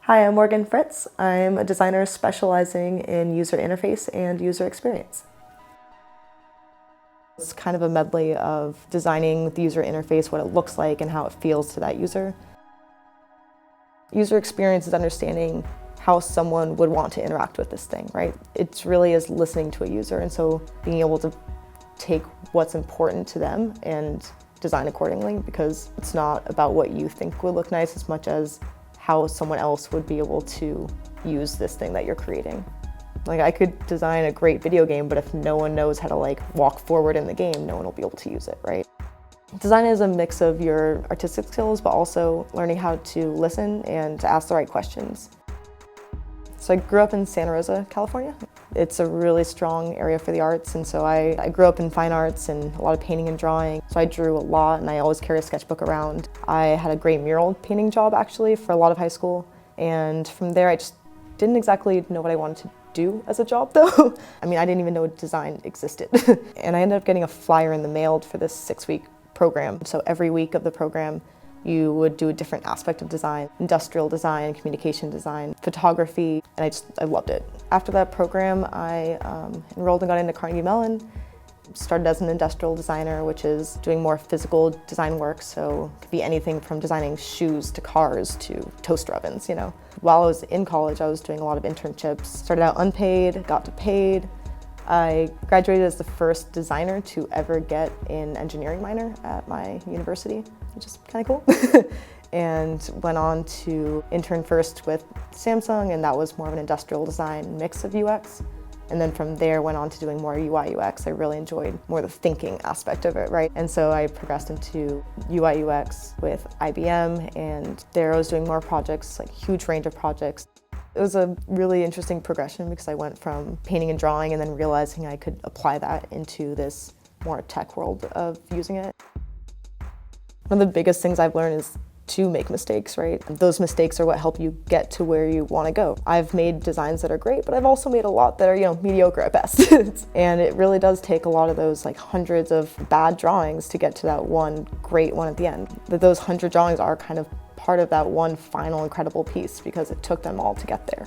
Hi, I'm Morgan Fritz. I'm a designer specializing in user interface and user experience. It's kind of a medley of designing the user interface, what it looks like and how it feels to that user. User experience is understanding how someone would want to interact with this thing, right? It really is listening to a user, and so being able to take what's important to them and design accordingly, because it's not about what you think would look nice as much as how someone else would be able to use this thing that you're creating. Like, I could design a great video game, but if no one knows how to walk forward in the game, no one will be able to use it, right? Design is a mix of your artistic skills, but also learning how to listen and to ask the right questions. So I grew up in Santa Rosa, California. It's a really strong area for the arts, and so I grew up in fine arts and a lot of painting and drawing. So I drew a lot, and I always carry a sketchbook around. I had a great mural painting job, actually, for a lot of high school. And from there, I just didn't exactly know what I wanted to do as a job, though. I mean, I didn't even know design existed. And I ended up getting a flyer in the mail for this 6-week program. So every week of the program, you would do a different aspect of design: industrial design, communication design, photography, and I loved it. After that program, I enrolled and got into Carnegie Mellon. Started as an industrial designer, which is doing more physical design work, so it could be anything from designing shoes to cars to toaster ovens, you know. While I was in college, I was doing a lot of internships. Started out unpaid, got to paid. I graduated as the first designer to ever get an engineering minor at my university, which is kind of cool. And went on to intern first with Samsung, and that was more of an industrial design mix of UX. And then from there went on to doing more UI UX. I really enjoyed more the thinking aspect of it, right? And so I progressed into UI UX with IBM, and there I was doing more projects, like huge range of projects. It was a really interesting progression because I went from painting and drawing and then realizing I could apply that into this more tech world of using it. One of the biggest things I've learned is to make mistakes, right? Those mistakes are what help you get to where you want to go. I've made designs that are great, but I've also made a lot that are, mediocre at best. And it really does take a lot of those hundreds of bad drawings to get to that one great one at the end. But those 100 drawings are kind of part of that one final incredible piece because it took them all to get there.